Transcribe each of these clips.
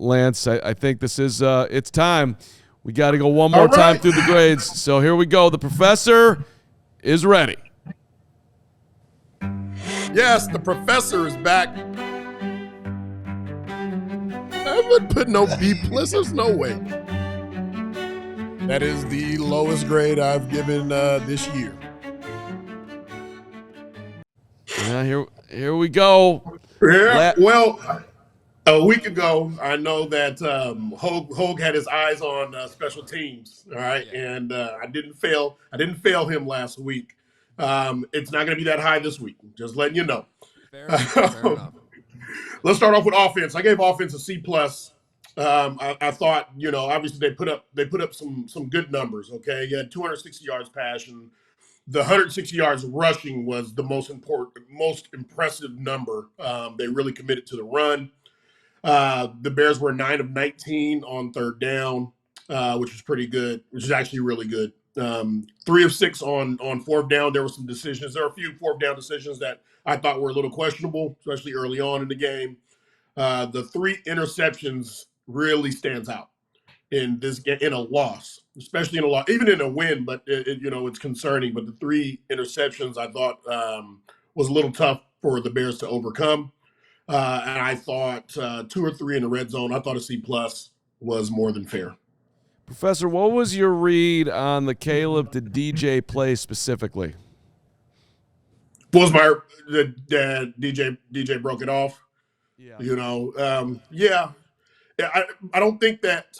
Lance. I think this is it's time. We got to go one more time through the grades. So here we go. The professor is ready. Yes, the professor is back. I would put no B+. There's no way. That is the lowest grade I've given this year. Yeah, here we go. Yeah, well, a week ago, I know that Hogue had his eyes on special teams. All right, and I didn't fail him last week. It's not going to be that high this week. Just letting you know. Fair enough. Let's start off with offense. I gave offense a C+. I thought, obviously they put up some good numbers. Okay, you had 260 yards passing. The 160 yards rushing was the most impressive number. They really committed to the run. The Bears were 9 of 19 on third down, which was pretty good, which is actually really good. 3 of 6 on fourth down. There were some decisions. There were a few fourth down decisions that I thought were a little questionable, especially early on in the game. The 3 interceptions really stands out in a loss, especially in a loss, even in a win. But it's concerning. But the 3 interceptions I thought was a little tough for the Bears to overcome. And I thought 2 or 3 in the red zone. I thought a C+ was more than fair. Professor, what was your read on the Caleb to DJ play specifically? Was the DJ broke it off? Yeah. I don't think that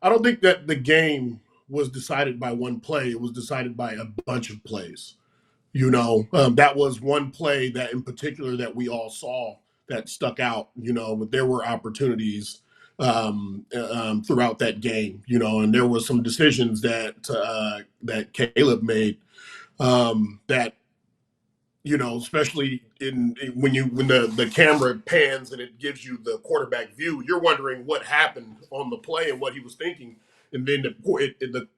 the game was decided by one play. It was decided by a bunch of plays. That was one play that in particular that we all saw that stuck out, but there were opportunities throughout that game, and there were some decisions that Caleb made that, especially when the camera pans and it gives you the quarterback view, you're wondering what happened on the play and what he was thinking. And then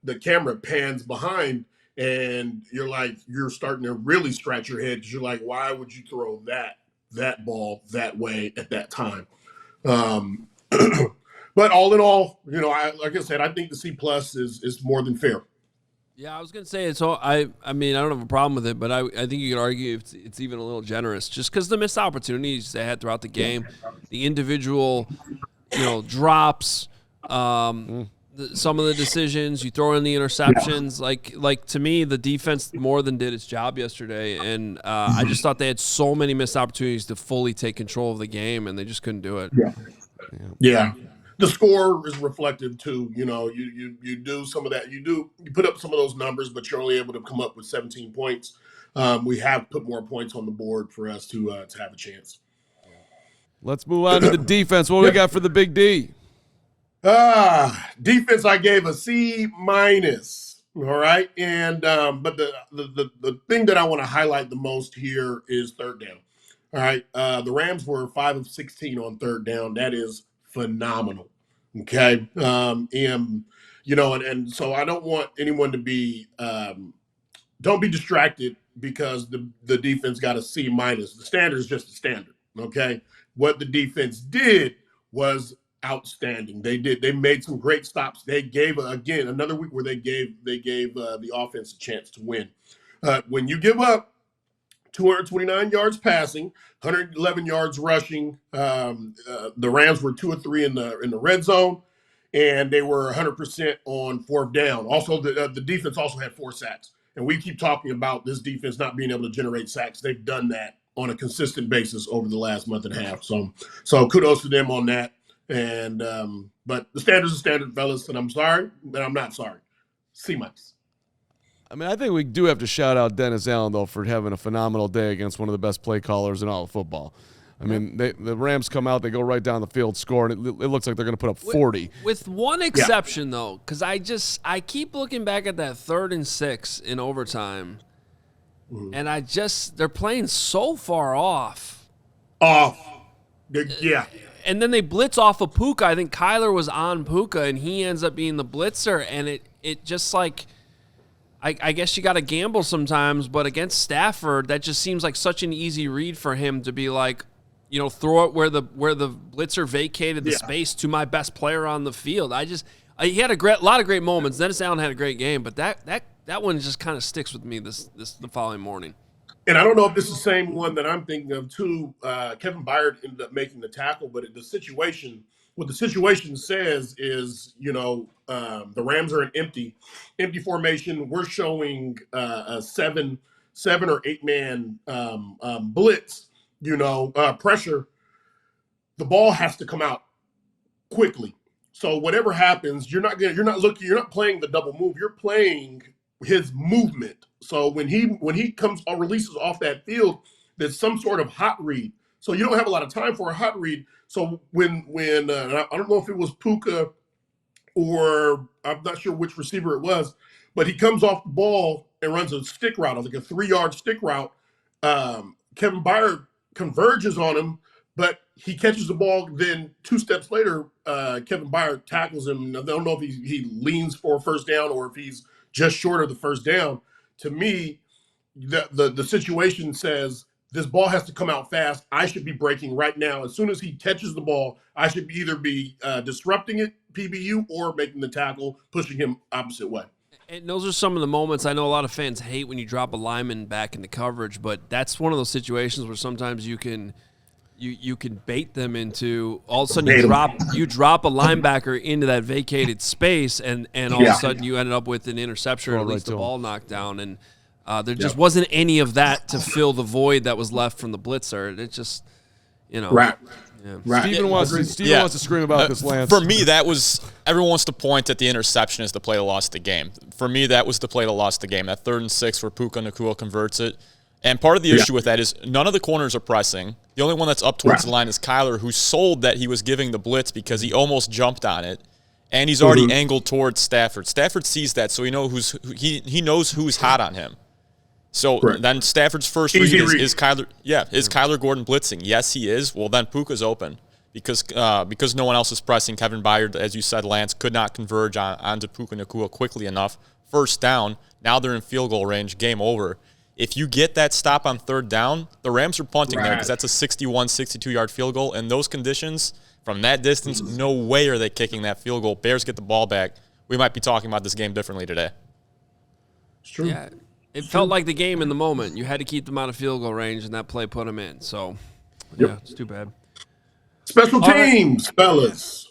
the camera pans behind and you're starting to really scratch your head because you're like, why would you throw that ball that way at that time? But all in all, like I said, I think the C+ is more than fair. Yeah, I was gonna say it's all. I mean, I don't have a problem with it, but I think you could argue it's even a little generous, just because the missed opportunities they had throughout the game, the individual, drops, some of the decisions. You throw in the interceptions. Like to me, the defense more than did its job yesterday, and I just thought they had so many missed opportunities to fully take control of the game, and they just couldn't do it. Yeah. The score is reflective too. You do some of that. You put up some of those numbers, but you're only able to come up with 17 points. We have put more points on the board for us to have a chance. Let's move on to the defense. What we got for the Big D? Defense, I gave a C-. All right, and but the thing that I want to highlight the most here is third down. All right, the Rams were 5 of 16 on third down. That is phenomenal. Okay. And so I don't want anyone to be, don't be distracted because the defense got a C-. The standard is just a standard. Okay. What the defense did was outstanding. They made some great stops. They gave, again, another week where they gave the offense a chance to win. When you give up 229 yards passing, 111 yards rushing. The Rams were 2 or 3 in the red zone, and they were 100% on fourth down. Also, the defense also had 4 sacks. And we keep talking about this defense not being able to generate sacks. They've done that on a consistent basis over the last month and a half. So kudos to them on that. And but the standard's a standard, fellas, and I'm sorry, but I'm not sorry. C-. I mean, I think we do have to shout out Dennis Allen, though, for having a phenomenal day against one of the best play callers in all of football. I mean, the Rams come out, they go right down the field, score, and it looks like they're going to put up 40. With one exception, though, because I keep looking back at that 3rd and 6 in overtime, and they're playing so far off. Yeah. And then they blitz off of Puka. I think Kyler was on Puka, and he ends up being the blitzer, and it just like – I guess you got to gamble sometimes, but against Stafford, that just seems like such an easy read for him to be like, throw it where the blitzer vacated the space to my best player on the field. He had a lot of great moments. Dennis Allen had a great game, but that one just kind of sticks with me the following morning. And I don't know if this is the same one that I'm thinking of too. Kevin Byard ended up making the tackle, but what the situation says is, the Rams are an empty formation. We're showing a seven or 8 man blitz, pressure. The ball has to come out quickly. So whatever happens, you're not playing the double move. You're playing his movement. So when he comes or releases off that field, there's some sort of hot read. So you don't have a lot of time for a hot read. So when I don't know if it was Puka or I'm not sure which receiver it was, but he comes off the ball and runs a stick route, like a 3-yard stick route. Kevin Byard converges on him, but he catches the ball. Then 2 steps later, Kevin Byard tackles him. I don't know if he leans for a first down or if he's just short of the first down. To me, the situation says this ball has to come out fast. I should be breaking right now. As soon as he catches the ball, I should either be disrupting it, PBU, or making the tackle, pushing him opposite way. And those are some of the moments. I know a lot of fans hate when you drop a lineman back into coverage, but that's one of those situations where sometimes you can bait them into all of a sudden you drop a linebacker into that vacated space, and all of a sudden you ended up with an interception or at least the ball knocked down, and there just wasn't any of that to fill the void that was left from the blitzer. It just, Right. Yeah. Right. Steven wants to scream about this, Lance. For me, that was – everyone wants to point at the interception as the play that lost the game. For me, that was the play that lost the game, that 3rd and 6 where Puka Nacua converts it. And part of the issue with that is none of the corners are pressing. The only one that's up towards the line is Kyler, who sold that he was giving the blitz because he almost jumped on it. And he's already angled towards Stafford. Stafford sees that, so he knows who's hot on him. So then Stafford's first read is Kyler. Yeah, is Kyler Gordon blitzing? Yes, he is. Well, then Puka's open because no one else is pressing. Kevin Byard, as you said, Lance, could not converge onto Puka Nacua quickly enough. First down. Now they're in field goal range. Game over. If you get that stop on 3rd down, the Rams are punting there because that's a 61, 62-yard field goal. In those conditions, from that distance, no way are they kicking that field goal. Bears get the ball back. We might be talking about this game differently today. It's true. Yeah. It felt like the game in the moment. You had to keep them out of field goal range, and that play put them in. So, yeah, it's too bad. Special teams, fellas.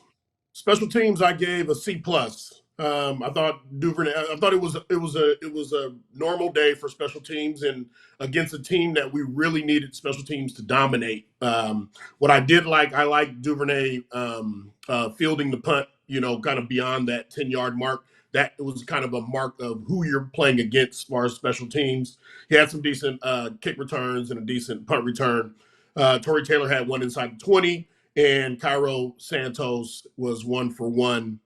Special teams, I gave a C+. I thought Duvernay. I thought it was a normal day for special teams, and against a team that we really needed special teams to dominate. What I did I liked Duvernay fielding the punt. Kind of beyond that 10-yard mark. That was kind of a mark of who you're playing against as far as special teams. He had some decent kick returns and a decent punt return. Torrey Taylor had one inside the 20, and Cairo Santos was 1 for 1.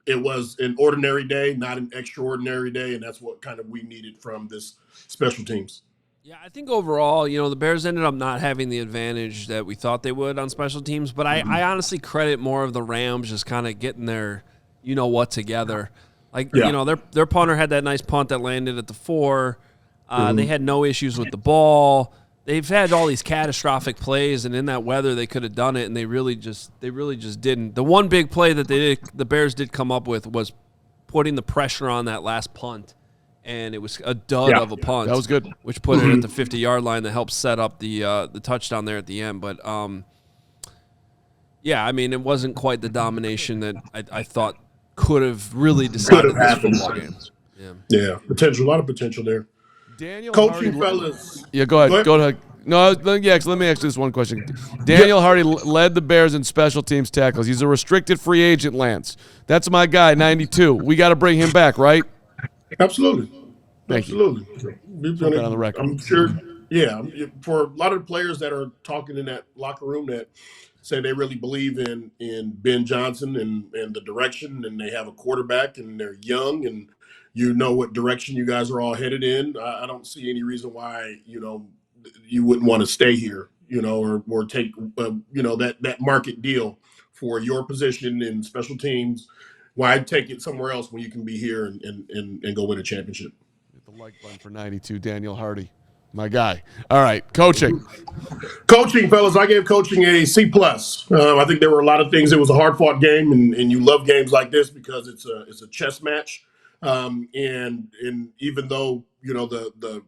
It was an ordinary day, not an extraordinary day, and that's what kind of we needed from this special teams. Yeah, I think overall, the Bears ended up not having the advantage that we thought they would on special teams, but I honestly credit more of the Rams just kind of getting their – what together. Their punter had that nice punt that landed at the 4. They had no issues with the ball. They've had all these catastrophic plays, and in that weather they could have done it, and they really just didn't. The one big play that the Bears did come up with was putting the pressure on that last punt, and it was a dud of a punt. That was good. Which put it at the 50-yard line that helped set up the touchdown there at the end. But, it wasn't quite the domination that I thought could have really decided this football game. Yeah, potential, a lot of potential there. Daniel Coaching Hardy, fellas. Yeah, go ahead. Go ahead. No, yeah. Let me ask you this one question. Daniel Hardy led the Bears in special teams tackles. He's a restricted free agent, Lance. That's my guy, 92. We got to bring him back, right? Absolutely. Thank you. Absolutely. On the record. I'm sure. Yeah, for a lot of the players that are talking in that locker room that say they really believe in Ben Johnson and the direction, and they have a quarterback, and they're young, and what direction you guys are all headed in. I don't see any reason why you wouldn't want to stay here, or take that market deal for your position in special teams. Why take it somewhere else when you can be here and go win a championship? Hit the like button for 92, Daniel Hardy. My guy. All right, coaching. Coaching, fellas, I gave coaching a C plus. I think there were a lot of things. It was a hard fought game, and you love games like this because it's a chess match. And even though the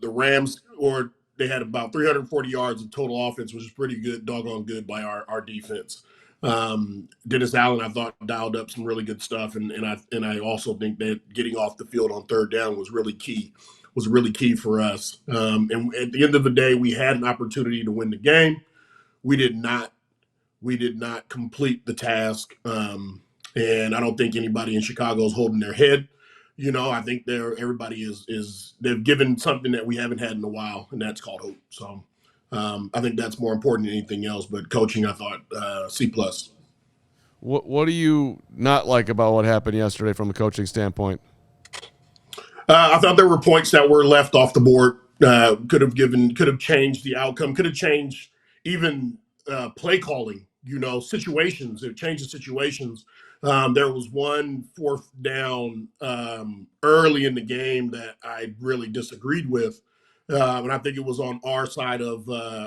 Rams or they had about 340 yards of total offense, which is pretty good, doggone good by our defense. Dennis Allen, I thought, dialed up some really good stuff, and I also think that getting off the field on third down was really key. Was really key for us. And at the end of the day, we had an opportunity to win the game. We did not. We did not complete the task. And I don't think anybody in Chicago is holding their head. I think everybody is they've given something that we haven't had in a while, and that's called hope. So I think that's more important than anything else. But coaching, I thought C plus. What do you not like about what happened yesterday from a coaching standpoint? I thought there were points that were left off the board. Could have changed the outcome. Could have changed even play calling. Situations. It changed the situations. There was one fourth down early in the game that I really disagreed with, and I think it was on our side of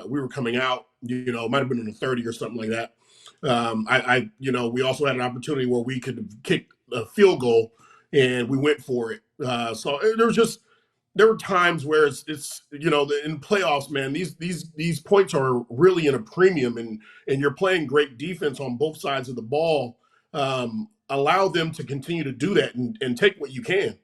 we were coming out. It might have been in the 30 or something like that. We also had an opportunity where we could have kicked a field goal, and we went for it. So there were times where it's in playoffs, man, these points are really in a premium, and you're playing great defense on both sides of the ball. Allow them to continue to do that and take what you can.